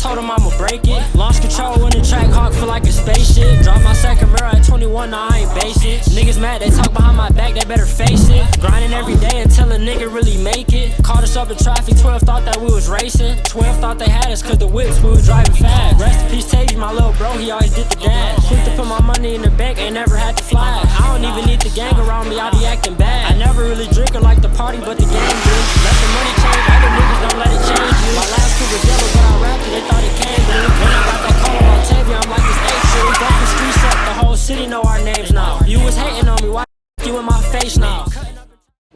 told him I'ma break it. Lost control in the track, hawk feel like a spaceship. Dropped my second mirror at 21, now I ain't basic. Niggas mad, they talk behind my back, they better face it. Grinding every day until a nigga really make it. Caught us up in traffic, 12 thought that we was racing. 12 thought they had us cause the whips, we was driving fast. Rest in peace, Tavy, my little bro, he always did the dash. Quick to put my money in the bank, ain't never had to fly. I don't even need the gang around me, I be acting bad. I never really drink or like the party, but the game do. Let the money change, other niggas don't let it change you. My last two was yellow, but I rapped it, they thought it came blue. When I got that call on Tavy, I'm like it's A-true. Broke the streets up, the whole city know our names now. You was hating on me, why you in my face now?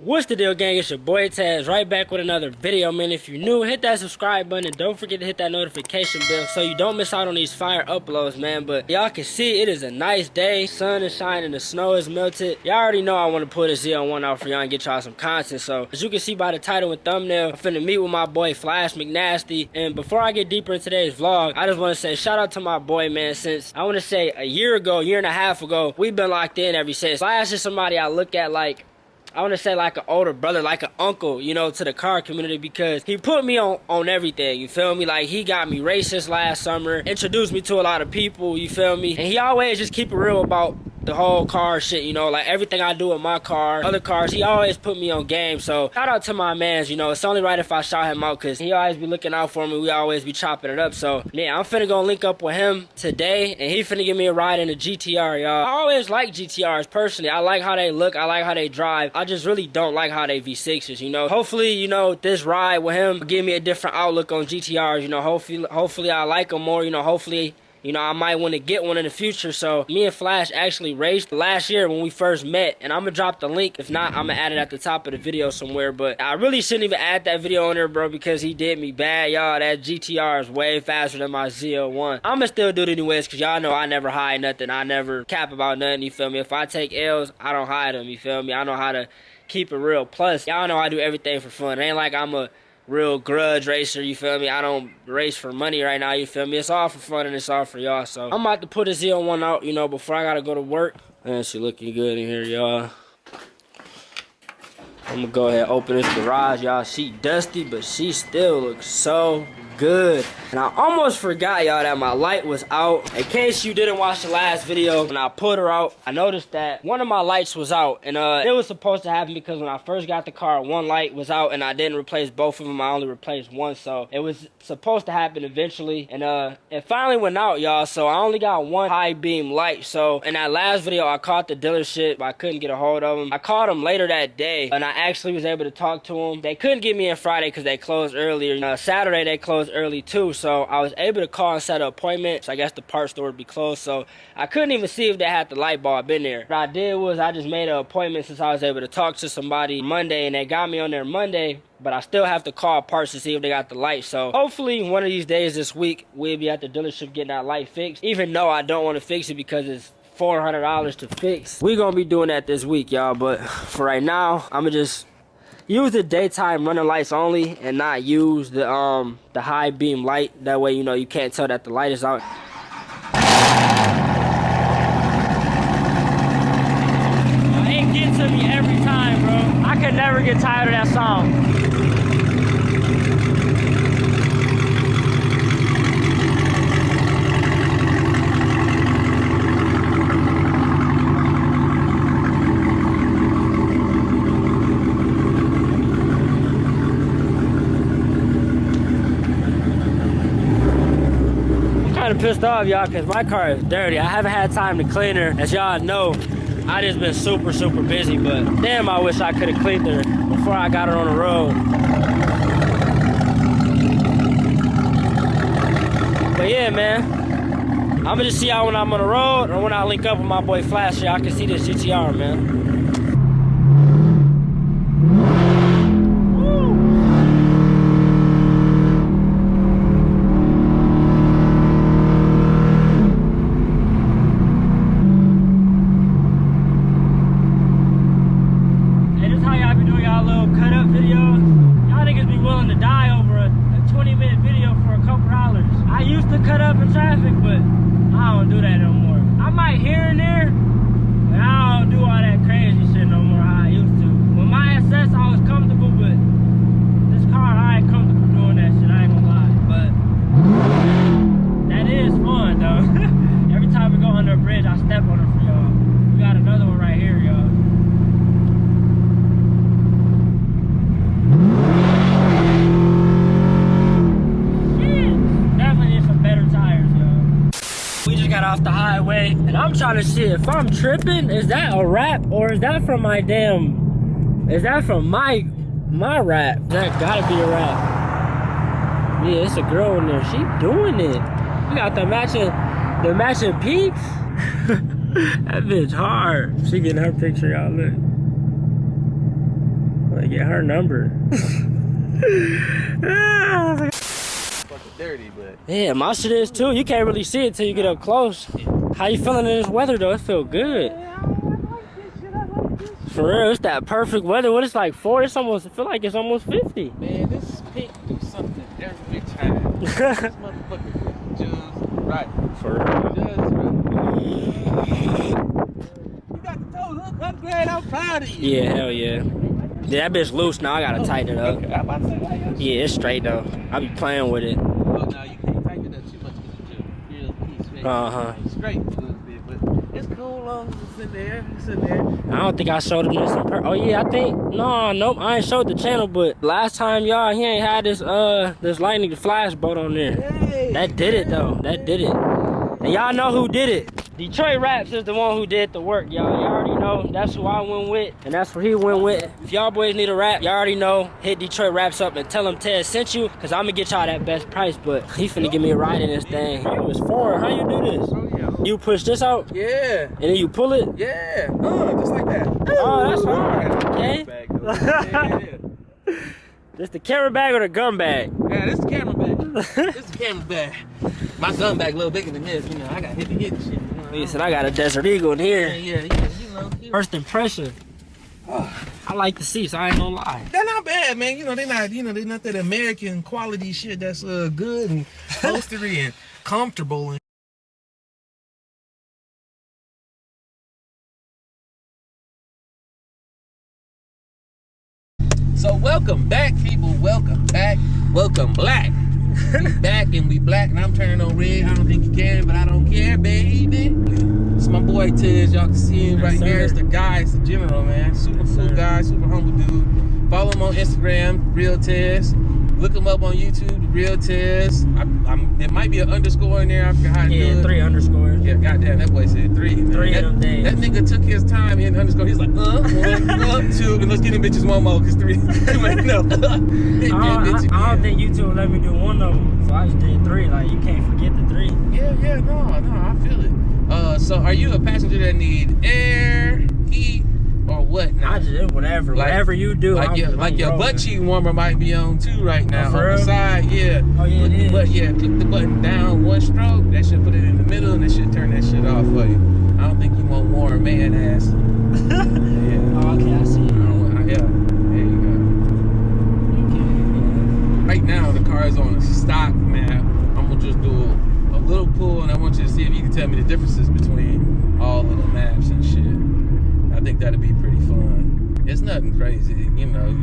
What's the deal, gang? It's your boy Gtr'S, right back with another video, man. If you're new, hit that subscribe button and don't forget to hit that notification bell so you don't miss out on these fire uploads, man. But y'all can see it is a nice day. Sun is shining, the snow is melted. Y'all already know I want to put a Z01 out for y'all and get y'all some content. So as you can see by the title and thumbnail, I'm finna meet with my boy Flash McNasty. And before I get deeper in today's vlog, I just want to say shout out to my boy, man. Since I want to say a year and a half ago, we've been locked in ever since. Flash is somebody I look at like, I want to say like an older brother, like an uncle, you know, to the car community, because he put me on everything, you feel me? Like, he got me racist last summer, introduced me to a lot of people, you feel me? And he always just keep it real about the whole car shit, you know, like everything I do with my car, other cars, he always put me on game. So shout out to my mans, you know, it's only right if I shout him out because he always be looking out for me. We always be chopping it up. So yeah, I'm finna go link up with him today and he finna give me a ride in a GTR, y'all. I always like GTRs personally. I like how they look, I like how they drive. I just really don't like how they V6s, you know. Hopefully, you know, this ride with him will give me a different outlook on GTRs, you know. Hopefully I like them more, you know. Hopefully, you know, I might want to get one in the future. So me and Flash actually raced last year when we first met, and I'm gonna drop the link. If not, I'm gonna add it at the top of the video somewhere. But I really shouldn't even add that video on there, bro, because he did me bad, y'all. That GTR is way faster than my Z01. I'ma still do it anyways, because y'all know I never hide nothing. I never cap about nothing, you feel me? If I take L's, I don't hide them, you feel me? I know how to keep it real. Plus, y'all know I do everything for fun. It ain't like I'm a real grudge racer, you feel me? I don't race for money right now, you feel me? It's all for fun and it's all for y'all. So I'm about to put a Z01 out, you know, before I gotta go to work. Man, she looking good in here, y'all. I'm gonna go ahead and open this garage, y'all. She dusty, but she still looks so good. And I almost forgot, y'all, that my light was out. In case you didn't watch the last video, when I put her out, I noticed that one of my lights was out. And it was supposed to happen because when I first got the car, one light was out and I didn't replace both of them. I only replaced one. So it was supposed to happen eventually. And it finally went out, y'all. So I only got one high beam light. So in that last video, I called the dealership, but I couldn't get a hold of them. I called them later that day and I actually was able to talk to them. They couldn't get me in Friday because they closed earlier. Saturday, they closed early too, so I was able to call and set an appointment. So I guess the parts store would be closed, so I couldn't even see if they had the light bulb in there. What I did was I just made an appointment since I was able to talk to somebody Monday, and they got me on there Monday, but I still have to call parts to see if they got the light. So hopefully one of these days this week we'll be at the dealership getting that light fixed, even though I don't want to fix it because it's $400 to fix. We're gonna be doing that this week, y'all, but for right now I'm gonna just use the daytime running lights only and not use the high beam light. That way, you know, you can't tell that the light is out. It gets to me every time, bro. I can never get tired of that song. Pissed off, y'all, because my car is dirty. I haven't had time to clean her. As y'all know, I just been super busy, but damn, I wish I could have cleaned her before I got her on the road. But yeah, man, I'm gonna just see y'all when I'm on the road or when I link up with my boy Flash so y'all can see this GTR, man. I used to cut up in traffic, but I don't do that no more. I might here and there, but I don't do all that crazy shit no more how I used to. With my SS, I was I'm trying to see if I'm tripping. Is that a rap or is that from my damn? Is that from my rap? That gotta be a rap. Yeah, it's a girl in there. She doing it. You got the matching peeps. That bitch hard. She getting her picture, y'all. Look. Let me get her number. Fucking dirty, but yeah, my shit is too. You can't really see it till you get up close. How you feeling in this weather though? It feel good. For real, it's that perfect weather. What it's like 40? It's almost. I feel like it's almost 50. man, this pink do something every time. This motherfucker just right. For real. Just right. You got the toe hook up, glad. I'm proud of you. Yeah, hell yeah. Yeah, that bitch loose now. I gotta tighten it up. Okay, I'm about to say, like, Yeah, it's straight though. I be playing with it. oh, no, you can't tighten it up too much because you just feel piece. Straight a little bit, but it's cool long as it's in there. It's in there. I don't think I showed him this in person. Oh yeah, I think nope. I ain't showed the channel, but last time y'all, he ain't had this lightning flash boat on there. Hey, That did it though. That did it. And y'all know who did it. Detroit Raps is the one who did the work, y'all. Y'all already know. That's who I went with, and that's what he went with. If y'all boys need a rap, y'all already know. Hit Detroit Raps up and tell him Ted sent you, cause I'm gonna get y'all that best price. But he finna give me a ride in this thing. You was forward. How you do this? oh, yeah. You push this out, Yeah. and then you pull it. Yeah. Just like that. Oh, that's hard. Okay. Yeah. This the camera bag or the gun bag? Yeah, this is the camera bag. This is the camera bag. My gun bag a little bigger than this. You know, I got hit and shit. You know? Listen, I got a Desert Eagle in here. Yeah, you know. First impression. I like the seats, I ain't gonna lie. They're not bad, man. You know, they're not that American quality shit that's good and holstery and comfortable. And so welcome back, people. Welcome back. Welcome black. We back and we black, and I'm turning on red. I don't think you can, but I don't care, baby. It's my boy Tiz. Y'all can see him right here. It's the guy. It's the general, man. Super cool guy. Super humble dude. Follow him on Instagram, Real Tiz. Look him up on YouTube, Real Tiz. There might be an underscore in there. I forgot how to do it. 3 underscores. Yeah, goddamn, that boy said 3. Man. 3 of them days. That nigga took his time in underscore. He's like, 1, 2, and let's get them bitches one more, because 3 too many enough. I don't think YouTube will let me do one of them, so I just did 3. Like, you can't forget the 3. Yeah, no, I feel it. So are you a passenger that need air, heat, or what now? I just whatever you do. Like your butt cheek warmer might be on too right now. Oh, for on real? the side, yeah. Oh yeah, it is. But yeah, click the button down one stroke. That should put it in the middle, and that should turn that shit off for you. I don't think you want warm man ass. Yeah. Oh, okay, I see it. Yeah, there you go. Okay, Right now, the car is on a stock map. I'm gonna just do a little pull, and I want you to see if you can tell me the differences between all of the maps and shit. I think that'd be pretty fun. It's nothing crazy, you know.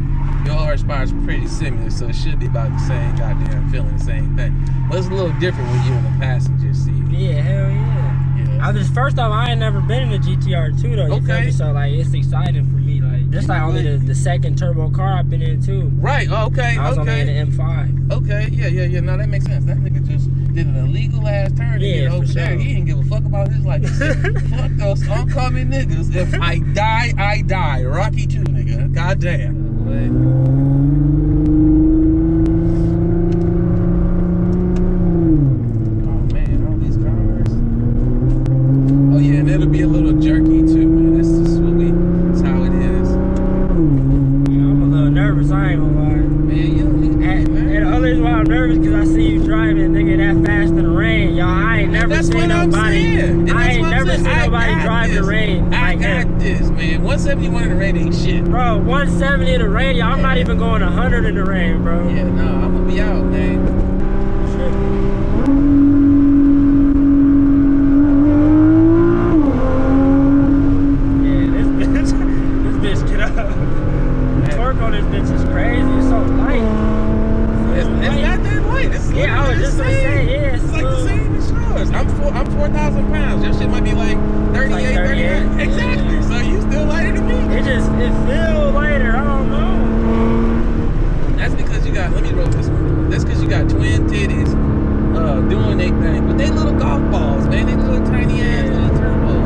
Your horsepower is pretty similar, so it should be about the same goddamn feeling, the same thing. But it's a little different when you're in the passenger seat. Yeah, hell yeah. First off, I ain't never been in a GTR2 though. You feel me? So like, it's exciting for me. Like, this like only the second turbo car I've been in too. Right. Okay. I was only in the M5. Okay. Yeah. No, that makes sense. That nigga just did an illegal ass turn to get over there. He didn't give a fuck about his life. He said, fuck those oncoming niggas. If I die, I die. Rocky 2, nigga. Goddamn. It'll be a little jerky too, man. That's just that's how it is. Yeah, I'm a little nervous, I ain't gonna lie. Man, you don't need that, man. And the other reason why I'm nervous, because I see you driving, nigga, that fast in the rain. Y'all, I ain't never seen nobody. I ain't never seen nobody drive the rain. I got this, man. 171 in the rain ain't shit. Bro, 170 in the rain, y'all. I'm not even going 100 in the rain, bro. Yeah, no, I'm gonna be out, man. I'm 4,000 pounds. Your shit might be like 38, 38. Exactly. So you still lighter than me. It feels lighter. I don't know. That's because you got, let me roll this one. That's because you got twin titties doing their thing. But they little golf balls, man. They little tiny ass little turbos.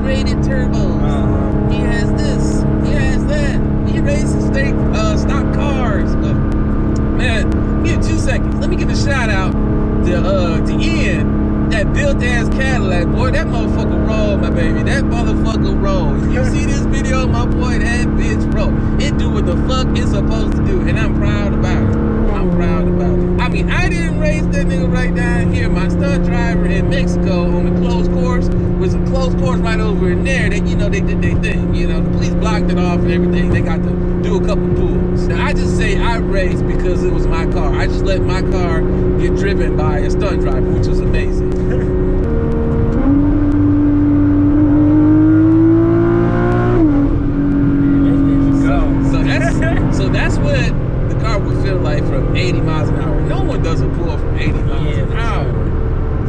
upgraded turbos. He has this. He has that. He races stock cars. But man, give me 2 seconds. Let me give a shout out to Ian. That built-ass Cadillac, boy, that motherfucker roll, my baby. That motherfucker roll. You see this video, my boy, that bitch roll. It do what the fuck it's supposed to do, and I'm proud about it. I'm proud about it. I mean, I didn't race that nigga right down here. My stunt driver in Mexico on the closed course was a closed course right over in there. That, you know, they did their thing. You know, the police blocked it off and everything. They got to do a couple pulls. Now, I just say I raced because it was my car. I just let my car get driven by a stunt driver, which was amazing. So that's what the car would feel like from 80 miles an hour. No one does a pull from 80 miles an hour.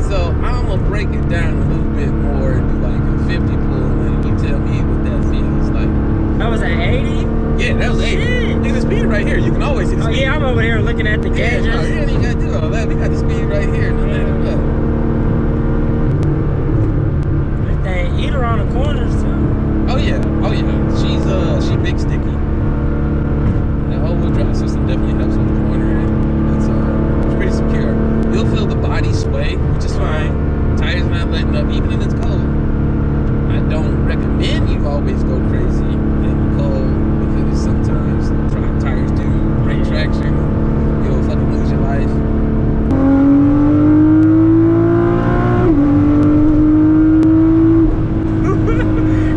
So I'm gonna break it down a little bit more and do like a 50 pull, and you tell me what that feels like. That was at 80? Yeah, that was 80. Shit. Look at the speed right here. You can always see the speed. Oh yeah, I'm over here looking at the gauges. Yeah, you ain't gotta do all that. We got the speed right here. No matter what. They eat her on the corners too. Oh yeah. She big sticky. The whole drive system definitely helps with the corner, and it's pretty secure. You'll feel the body sway, which is fine. Tires not letting up, even if it's cold. I don't recommend you always go crazy in the cold because sometimes tires do break traction. You'll fucking lose your life.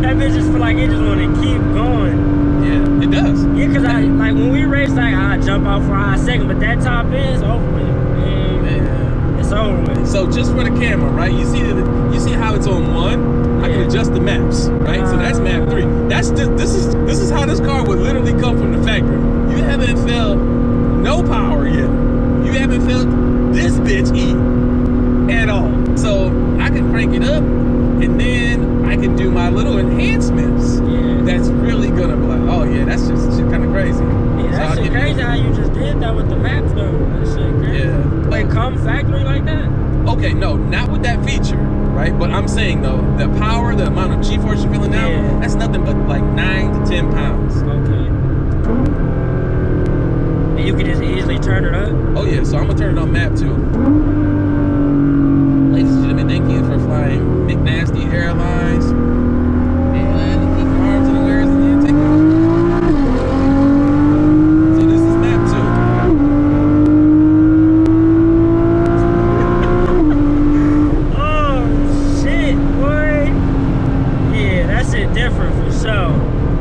That bitch just feel like it just want to keep going. Yeah, it does. Yeah, cause I like when we race, like I jump out for a hot second, but that top end is over with. Man, it's over with. So just for the camera, right? You see how it's on one. I can adjust the maps, right? So that's map 3. That's this is how this car would literally come from the factory. You haven't felt no power yet. You haven't felt this bitch eat at all. So I can crank it up, and then I can do my little enhancements. Yeah. That's really gonna be like, oh yeah, that's just kind of crazy. Yeah, that so shit crazy how you just did that with the maps though. That shit crazy. Yeah. Like come factory like that? Okay, no, not with that feature, right? But I'm saying though, the power, the amount of G-force you're feeling now, that's nothing but like 9 to 10 pounds. Okay. And you can just easily turn it up? Oh yeah, so I'm gonna turn it on map 2. Ladies and gentlemen, thank you for flying McNasty Airlines. And keep your arms in the air and then take it. So this is map 2. Oh shit, boy. Yeah, that shit different for sure.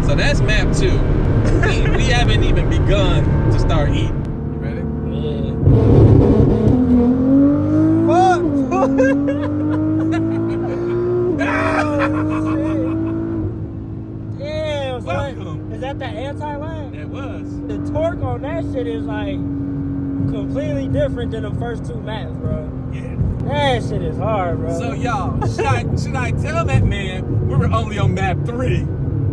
So that's map 2. We haven't even begun to start eating. You ready? Damn, Welcome. is that the anti-lag? That was. The torque on that shit is like completely different than the first 2 maps, bro. Yeah. That shit is hard, bro. So y'all, should I tell that man we were only on map 3?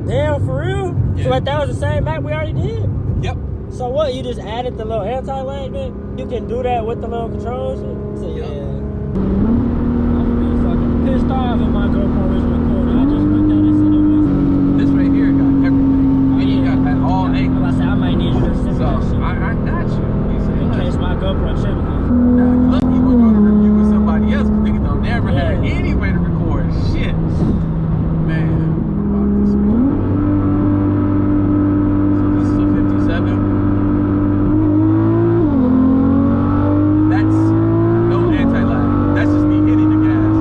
Damn, for real? Yeah. So like that was the same map we already did? Yep. So what, you just added the little anti-lag then? You can do that with the little controls? So yeah. I'm gonna be fucking pissed off if my GoPro is recording. I just looked at it and said it was. This right here got everything. And you got that all angles. I said I might need you to send So that shit. I got you. In case my GoPro tripping. Now you lucky we're going to review with somebody else because niggas don't never have any way to record shit. Man, fuck this speed. So this is a 57. That's no anti-lag. That's just me hitting the gas.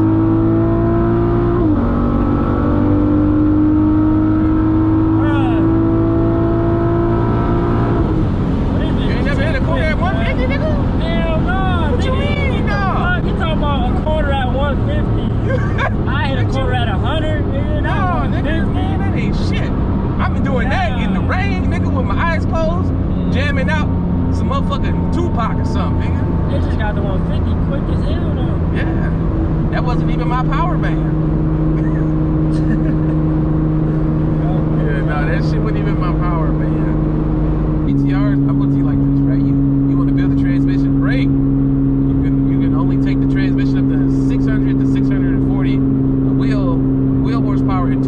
What is it? You ain't never hit a corner at 150, nigga? Hell no. What you mean, no? Fuck, you talking about a quarter at 150? I hit a quarter at 100, nigga. No, nigga, man, that ain't shit. I've been doing that in the rain, nigga, with my eyes closed, jamming out some motherfucking Tupac or something, nigga. They just got the 150 quick as hell, though. Yeah, that wasn't even my power band. Yeah, no, that shit wasn't even my power band. BTRs, I'm gonna tell you like this, right? You want to build a transmission, great. You can only take the transmission up to 600 to 640 wheel horsepower in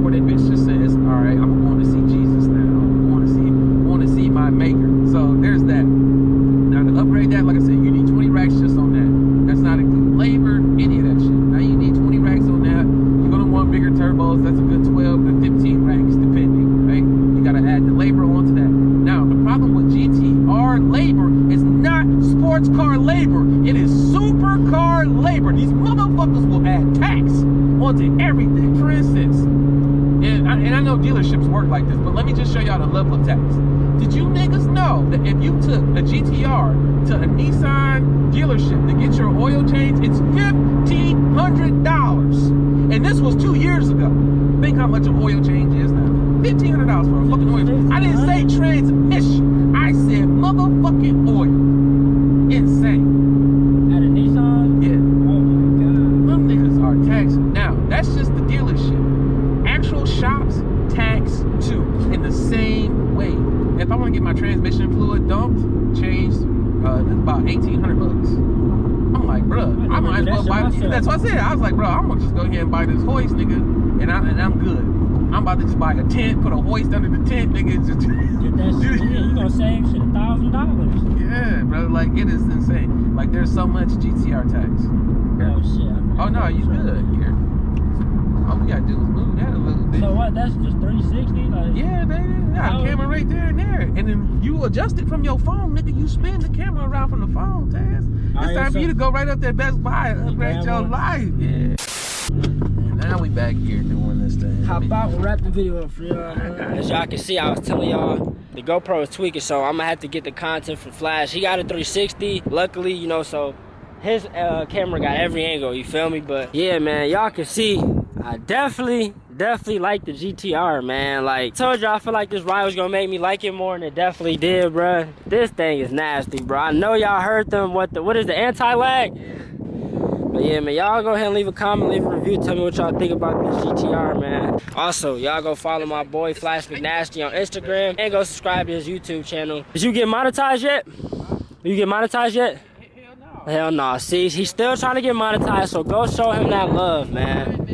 where that bitch just says, all right, I'm going to see Jesus now. I'm going to see my maker. So there's that. Now to upgrade that, like I said, you need 20 racks just on that. That's not including labor, any of that shit. Now you need 20 racks on that. You're gonna want bigger turbos. That's a good 12 to 15 racks depending, right? You gotta add the labor onto that. Now the problem with GTR labor is not sports car labor. It is supercar labor. These motherfuckers will add tax onto everything. For instance, and I know dealerships work like this, but let me just show y'all the level of tax. Did you niggas know that if you took a GTR to a Nissan dealership to get your oil change, it's $1,500? And this was 2 years ago. Think how much an oil change is now. $1,500 for a fucking oil change. I didn't say transmission. I said motherfucking oil. Insane. At a Nissan? Yeah. Oh my god. Them niggas are taxing. Now, that's just the dealership. Actual shops tax too, in the same way. If I want to get my transmission fluid dumped, changed, about $1,800. I'm like, bruh, I might as well buy. That's what I said. I was like, bro, I'm gonna just go ahead and buy this hoist, nigga, and I'm good. I'm about to just buy a tent, put a hoist under the tent, nigga. Just Get that shit. Yeah, you gonna save shit $1,000. yeah, bro. Like it is insane. Like there's so much GTR tax. Oh shit. Oh no, you good here. All we gotta do is move that a little bit. So what? That's just 360? Like, Yeah, baby. Got a camera right there and there. And then you adjust it from your phone, nigga. You spin the camera around from the phone, Taz. It's time for you to go right up there Best Buy and upgrade your life. Yeah. And now we back here doing this thing. How about we wrap the video up for y'all? As y'all can see, I was telling y'all the GoPro is tweaking, so I'm gonna have to get the content from Flash. He got a 360, luckily, you know, so his camera got every angle, you feel me? But yeah, man, y'all can see I definitely like the GTR, man. Like, told y'all, I feel like this ride was gonna make me like it more, and it definitely did, bruh. This thing is nasty, bro. I know y'all heard them. What is the anti-lag? But yeah, man, y'all go ahead and leave a comment, leave a review, tell me what y'all think about this GTR, man. Also, y'all go follow my boy Flash McNasty on Instagram and go subscribe to his YouTube channel. Did you get monetized yet? You get monetized yet? Hell no. See, he's still trying to get monetized, so go show him that love, man.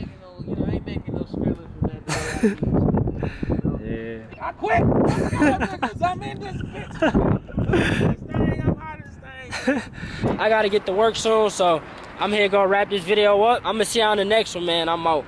Yeah. I quit. I'm in this bitch. I'm hot as thing. I gotta get to work soon, so I'm here gonna wrap this video up. I'm gonna see you on the next one, man. I'm out.